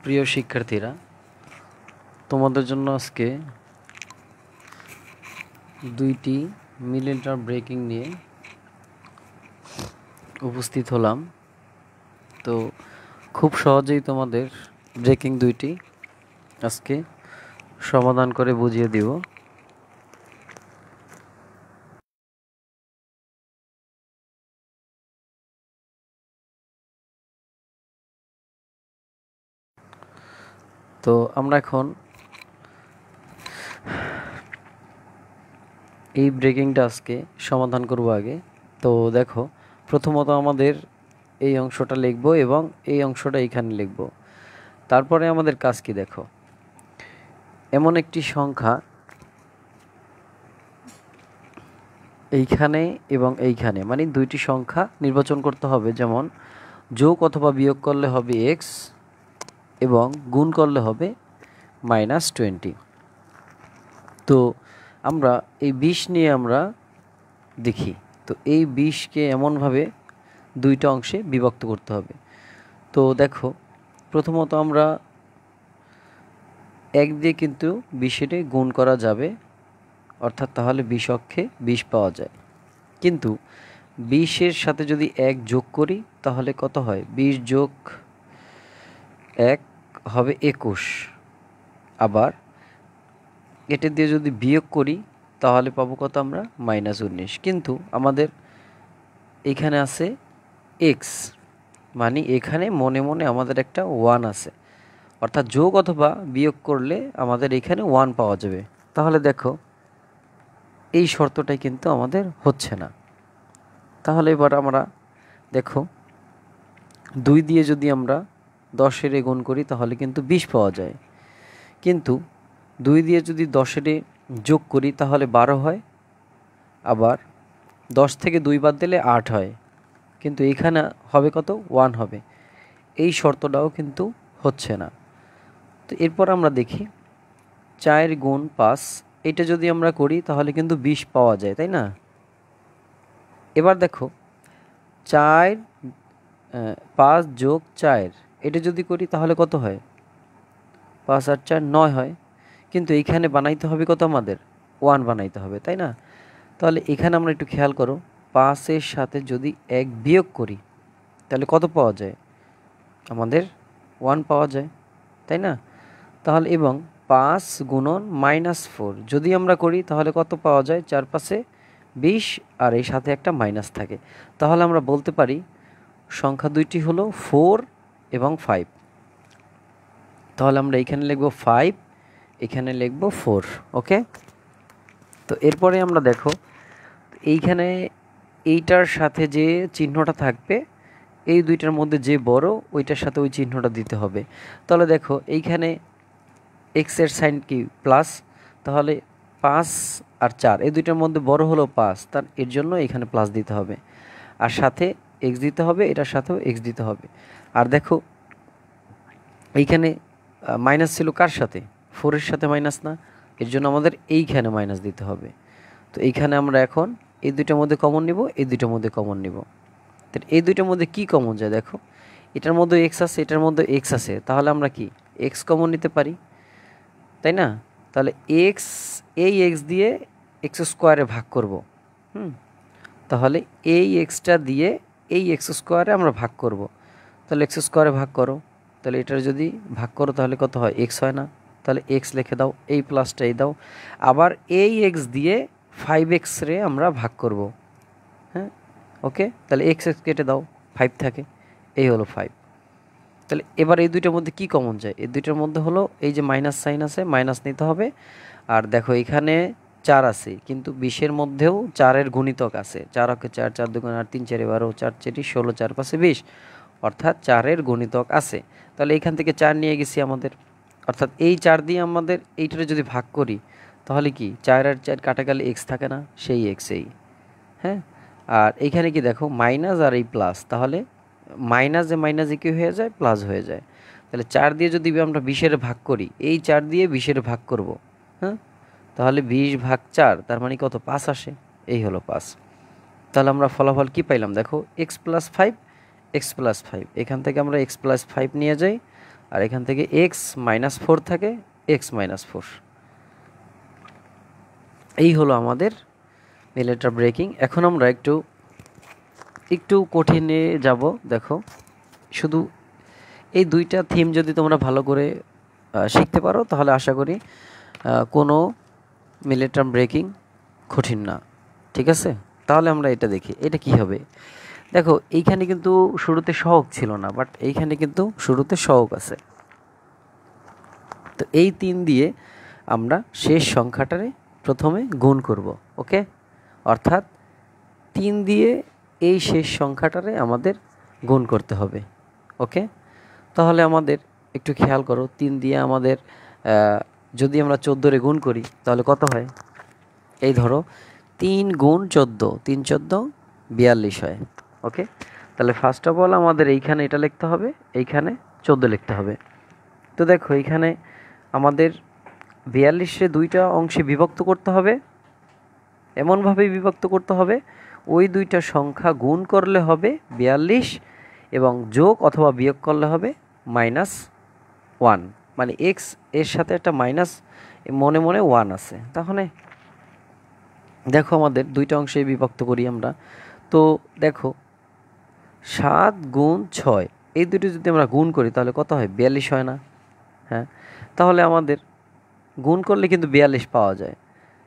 প্রিয় শিক্ষার্থীরা, তোমাদের জন্য আজকে দুইটি মিলিমিটার ব্রেকিং নিয়ে উপস্থিত হলাম। তো খুব সহজেই তোমাদের ব্রেকিং দুইটি আজকে সমাধান করে বুঝিয়ে দিব। তো আমরা এখন এই ব্রেকিংটা আজকে সমাধান করব আগে। তো দেখো, প্রথমত আমাদের এই অংশটা লিখব এবং এই অংশটা এইখানে লিখব। তারপরে আমাদের কাজ কি দেখো, এমন একটি সংখ্যা এইখানে এবং এইখানে, মানে দুইটি সংখ্যা নির্বাচন করতে হবে। যেমন যোগ অথবা বিয়োগ করলে হবে এক্স এবং গুণ করলে হবে -20। তো আমরা এই 20 নিয়ে আমরা দেখি। তো এই 20কে এমনভাবে দুইটা অংশে বিভক্ত করতে হবে। তো দেখো, প্রথমত আমরা 1 দিয়ে কিন্তু 20 গুণ করা যাবে, অর্থাৎ তাহলে 20 অক্ষে 20 পাওয়া যায়। কিন্তু 20-এর সাথে যদি 1 যোগ করি তাহলে কত হয়? 20 যোগ 1 হবে 21। আবার এটা দিয়ে যদি বিয়োগ করি তাহলে পাবো কত আমরা? -19। কিন্তু আমাদের এখানে আছে এক্স, মানে এখানে মনে মনে আমাদের একটা 1 আছে, অর্থাৎ যোগ অথবা বিয়োগ করলে আমাদের এখানে 1 পাওয়া যাবে। তাহলে দেখো, এই শর্তটাই কিন্তু আমাদের হচ্ছে না। তাহলে এবার আমরা দেখো, 2 দিয়ে যদি আমরা 10-এর গুণ করি তাহলে কিন্তু 20 পাওয়া যায়। কিন্তু 2 দিয়ে যদি 10-এর যোগ করি তাহলে 12 হয়। আবার 10 থেকে 2 বাদ দিলে 8 হয়। কিন্তু এখানে হবে কত? 1 হবে। এই শর্তটাও কিন্তু হচ্ছে না। তো এরপর আমরা দেখি 4 গুণ 5, এটা যদি আমরা করি তাহলে কিন্তু 20 পাওয়া যায়, তাই না? এবার দেখো 5 যোগ 4, এটা যদি করি তাহলে কত হয়? 5 আর 4 9 হয়। কিন্তু এইখানে বানাইতে হবে কত? আমাদের 1 বানাইতে হবে, তাই না? তাহলে এখানে আমরা একটু খেয়াল করো, 5-এর সাথে যদি 1 বিয়োগ করি তাহলে কত পাওয়া যায়? আমাদের 1 পাওয়া যায়, তাই না? তাহলে এবং 5 গুণন -4 যদি আমরা করি তাহলে কত পাওয়া যায়? 4 5-এ 20 আর এই সাথে একটা মাইনাস থাকে। তাহলে আমরা বলতে পারি সংখ্যা দুইটি হলো 4 এবং 5। তাহলে আমরা এখানে লিখব 5, এখানে লিখব 4। ওকে। তো এরপরে আমরা দেখো, এইখানে এইটার সাথে যে চিহ্নটা থাকবে, এই দুইটার মধ্যে যে বড় ওইটার সাথে ওই চিহ্নটা দিতে হবে। তাহলে দেখো, এইখানে এক্সের সাইন কি? প্লাস। তাহলে 5 আর 4 এই দুইটার মধ্যে বড় হলো 5, তার এর জন্য এখানে প্লাস দিতে হবে। আর সাথে এক্স দিতে হবে, এটার সাথেও এক্স দিতে হবে। আর দেখো, এইখানে মাইনাস ছিল কার সাথে? 4-এর সাথে মাইনাস না, এর জন্য আমাদের এইখানে মাইনাস দিতে হবে। তো এইখানে আমরা এখন এই দুইটার মধ্যে কমন নিব, এই দুইটার মধ্যে কমন নিব। তো এই দুইটার মধ্যে কি কমন যায়? দেখো, এটার মধ্যে এক্স আছে, এটার মধ্যে এক্স আছে, তাহলে আমরা কি এক্স কমন নিতে পারি, তাই না? তাহলে এক্স, এই এক্স দিয়ে এক্স স্কোয়ারে ভাগ করব। তাহলে এই এক্সটা দিয়ে এই এক্স স্কোয়ারে আমরা ভাগ করব। তাহলে এক্স স্কোয়ারে ভাগ করো, তাহলে এটার যদি ভাগ করো তাহলে কত হয়? এক্স হয় না? তাহলে এক্স লিখে দাও, এই প্লাসটা এই দাও। আবার এই এক্স দিয়ে 5x রে আমরা ভাগ করব। হ্যাঁ, ওকে। তাহলে এক্স এক্স কেটে দাও, 5 থাকে, এই হলো 5। তাহলে এবার এই দুইটার মধ্যে কি কমন যায়? এই দুইটার মধ্যে হলো এই যে মাইনাস সাইন আছে, মাইনাস নিতে হবে। আর দেখো, এখানে 4 আছে, কিন্তু 20-এর মধ্যেও 4-এর গুণিতক আছে। 4 অক্ষে 4, 4 দুগুণ 8, 3 4 12, 4 4 16, 4 5 20, অর্থাৎ 4-এর গুণিতক আছে। তাহলে এইখান থেকে 4 নিয়ে গেছি আমাদের, অর্থাৎ এই 4 দিয়ে আমাদের এইটারে যদি ভাগ করি তাহলে কি 4 আর 4 কাটা গেলে এক্স থাকে না? সেই এক্স এই। হ্যাঁ, আর এইখানে কি দেখো, মাইনাস আর এই প্লাস, তাহলে মাইনাসে মাইনাসে কি হয়ে যায়? প্লাস হয়ে যায়। তাহলে 4 দিয়ে যদি আমরা 20-এর ভাগ করি, এই 4 দিয়ে 20-এর ভাগ করব, হ্যাঁ, তাহলে 20 ভাগ 4, তার মানে কত? 5 আসে, এই হলো 5। তাহলে আমরা ফলাফল কি পাইলাম? দেখো, x + 5, x + 5, এখান থেকে আমরা x + 5 নিয়ে যাই, আর এখান থেকে x-4 থাকে, x-4। এই হলো আমাদের মিলিমিটার ব্রেকিং। এখন আমরা একটু কঠিনে যাব। দেখো, শুধু এই দুইটা থিম যদি তোমরা ভালো করে শিখতে পারো তাহলে আশা করি কোনো মিলিমিটার ব্রেকিং কঠিন না। ঠিক আছে, তাহলে আমরা এটা দেখি এটা কি হবে। দেখো, এইখানে কিন্তু শুরুতে সহগ ছিল না, বাট এইখানে কিন্তু শুরুতে সহগ আছে। তো এই 3 দিয়ে আমরা শেষ সংখ্যাটারে প্রথমে গুণ করব। ওকে, অর্থাৎ 3 দিয়ে এই শেষ সংখ্যাটারে আমাদের গুণ করতে হবে। ওকে, তাহলে আমাদের একটু খেয়াল করো, 3 দিয়ে আমাদের যদি আমরা 14 গুণ করি তাহলে কত হয়। এই ধরো 3 গুণ 14, 3 14 42 হয়। ওকে, তাহলে ফার্স্ট অফ অল আমাদের এইখানে এটা লিখতে হবে, এইখানে 14 লিখতে হবে। তো দেখো, এইখানে আমাদের 42-এ দুইটা অংশে বিভক্ত করতে হবে। এমনভাবে বিভক্ত করতে হবে ওই দুইটা সংখ্যা গুণ করলে হবে 42 এবং যোগ অথবা বিয়োগ করলে হবে -1, মানে এক্স এর সাথে একটা মাইনাস মনে মনে 1 আছে। তাহলে দেখো আমাদের দুইটা অংশে বিভক্ত করি আমরা। তো দেখো 7 গুণ 6 এই দুটো যদি আমরা গুণ করি তাহলে কত হয়, 42 হয় না? হ্যাঁ, তাহলে আমাদের গুণ করলে কিন্তু 42 পাওয়া যায়।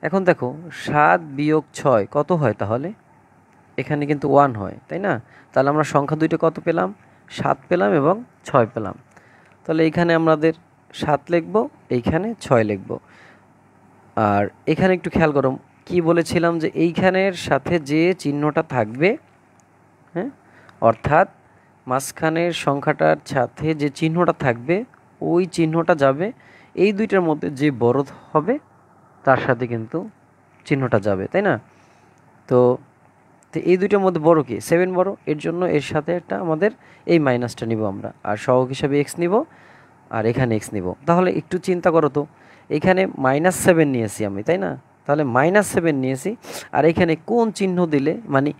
এখন দেখো 7 বিয়োগ 6 কত হয়, তাহলে এখানে কিন্তু 1 হয়, তাই না? তাহলে আমরা সংখ্যা দুইটা কত পেলাম, 7 পেলাম এবং 6 পেলাম। তাহলে এইখানে আমাদের 7 লিখব, এইখানে 6 লিখব। আর এখানে একটু খেয়াল করো, কি বলেছিলাম যে এইখানের সাথে যে চিহ্নটা থাকবে, হ্যাঁ, অর্থাৎ মাঝখানের সংখ্যাটার সাথে যে চিহ্নটা থাকবে ওই চিহ্নটা যাবে এই দুইটার মধ্যে যে বড় হবে তার সাথে কিন্তু চিহ্নটা যাবে, তাই না? তো এই দুইটার মধ্যে বড় কি, 7 বড়, এর জন্য এর সাথে একটা আমাদের এই মাইনাসটা নিব আমরা, আর সহগ হিসাবে এক্স নিব আর এখানে এক্স নিব। তাহলে একটু চিন্তা করো তো, এখানে -7 নিয়েছি আমি, তাই না? তাহলে -7 নিয়েছি, আর এখানে কোন চিহ্ন দিলে, মানে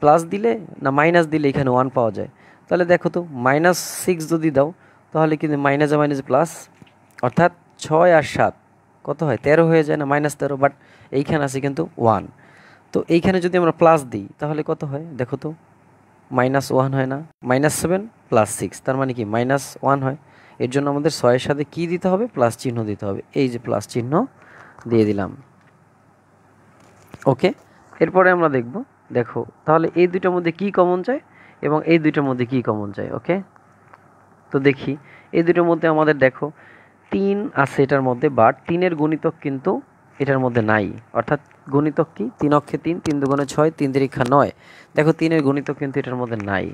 প্লাস দিলে না মাইনাস দিলে এখানে 1 পাওয়া যায়। তাহলে দেখো তো, -6 যদি দাও তাহলে কিন্তু মাইনাসে মাইনাসে প্লাস, অর্থাৎ 6 আর 7 কত হয়, 13 হয়ে যায় না, -13। বাট এইখানে আছে কিন্তু 1। তো এইখানে যদি আমরা প্লাস দিই তাহলে কত হয় দেখো তো, -1 হয় না, -7 + 6 তার মানে কি -1 হয়। এর জন্য আমাদের 6-এর সাথে কি দিতে হবে, প্লাস চিহ্ন দিতে হবে। এই যে প্লাস চিহ্ন দিয়ে দিলাম। ওকে, এরপরে আমরা দেখব, দেখো তাহলে এই দুইটার মধ্যে কি কমন যায় এবং এই দুইটার মধ্যে কি কমন যায়। ওকে, তো দেখি এই দুইটার মধ্যে আমাদের দেখো 3 আছে এটার মধ্যে, বাট 3-এর গুণিতক কিন্তু এটার মধ্যে নাই। অর্থাৎ গুণিতক কি, 3 অক্ষে 3, 3 দুগুণে 6, 3 তিরিক্ষা 9। দেখো 3-এর গুণিতক কিন্তু এটার মধ্যে নাই,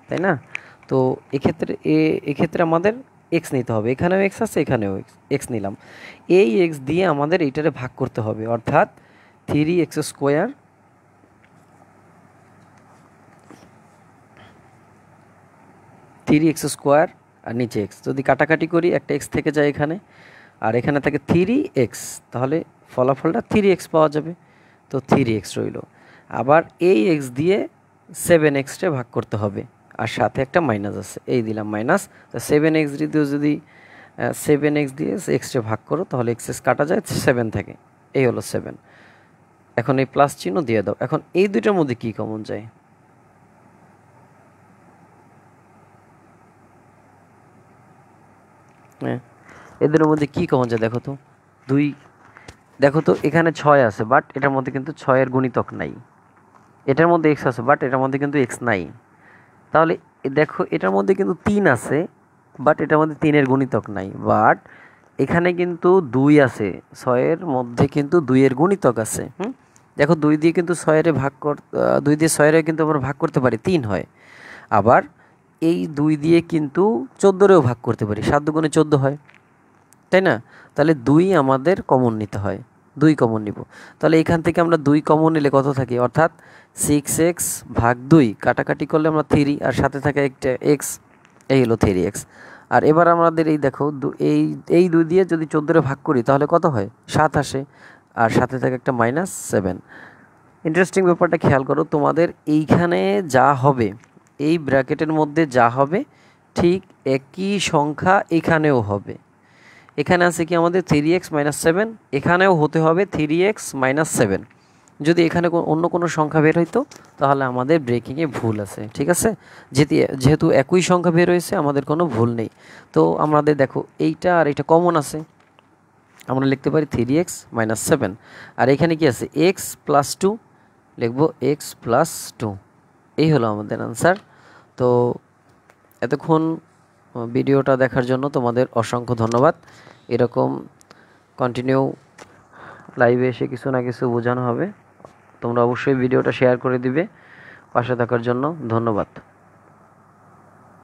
তাই না? তো এক্ষেত্রে আমাদের এক্স নিতে হবে। এখানেও এক্স আছে, এখানেও এক্স নিলাম। এই এক্স দিয়ে আমাদের এইটারে ভাগ করতে হবে, অর্থাৎ 3x², 3x² আর নিচে এক্স। যদি কাটাকাটি করি একটা এক্স থেকে যায় এখানে, আর এখানে থাকে 3x, তাহলে ফলাফলটা 3x পাওয়া যাবে। তো 3x রইল। আবার এই এক্স দিয়ে 7x-টা ভাগ করতে হবে, আর সাথে একটা মাইনাস আছে, এই দিলাম মাইনাস। তো 7x দিয়েও যদি 7x দিয়ে এক্সটা ভাগ করো তাহলে এক্স কাটা যায়, 7 থাকে, এই হলো 7। এখন এই প্লাস চিহ্ন দিয়ে দাও। এখন এই দুইটার মধ্যে কি কমন যায়, হ্যাঁ, এদের মধ্যে কি কমন যায় দেখো তো, 2। দেখো তো এখানে 6 আছে, বাট এটার মধ্যে কিন্তু 6-এর গুণিতক নাই। এটার মধ্যে এক্স আছে, বাট এটার মধ্যে কিন্তু এক্স নাই। তাহলে দেখো এটার মধ্যে কিন্তু 3 আছে, বাট এটার মধ্যে 3-এর গুণিতক নাই। বাট এখানে কিন্তু 2 আছে, 6-এর মধ্যে কিন্তু 2-এর গুণিতক আছে। দেখো 2 দিয়ে কিন্তু 6-এর ভাগ 2 দিয়ে 6-এর কিন্তু আমরা ভাগ করতে পারি, 3 হয়। আবার এই 2 দিয়ে কিন্তু 14-রেও ভাগ করতে পারি, 7 দুগুণে 14 হয়, তাই না? তাহলে 2 আমাদের কমন নিতে হয়, 2 কমন নিব। তাহলে এখান থেকে আমরা 2 কমন নিলে কত থাকে, অর্থাৎ 6x ভাগ 2, কাটাকাটি করলে আমরা 3, আর সাথে থাকে একটা এক্স, এই হলো 3x। আর এবার আমাদের এই দেখো এই 2 দিয়ে যদি 14-রে ভাগ করি তাহলে কত হয়, 7 আসে, আর সাথে থাকে একটা -7। ইন্টারেস্টিং ব্যাপারটা খেয়াল করো, তোমাদের এইখানে যা হবে, এই ব্র্যাকেটের মধ্যে যা হবে ঠিক একই সংখ্যা এখানেও হবে। এখানে আছে কি আমাদের 3x - 7, এখানেও হতে হবে 3x - 7। যদি এখানে অন্য কোনো সংখ্যা বের হইতো তাহলে আমাদের ব্রেকিংয়ে ভুল আছে, ঠিক আছে। যেহেতু একই সংখ্যা বের হয়েছে, আমাদের কোনো ভুল নেই। তো আমাদের দেখো এইটা আর এটা কমন আছে, আমরা লিখতে পারি 3x - 7। আর এখানে কি আছে, x + 2, লিখবো x + 2। এই হলো আমাদের আনসার। তো এতক্ষণ ভিডিওটা দেখার জন্য তোমাদের অসংখ্য ধন্যবাদ। এরকম কন্টিনিউ লাইভে এসে কিছু না কিছু বোঝানো হবে। তোমরা অবশ্যই ভিডিওটা শেয়ার করে দিবে। পাশে থাকার জন্য ধন্যবাদ।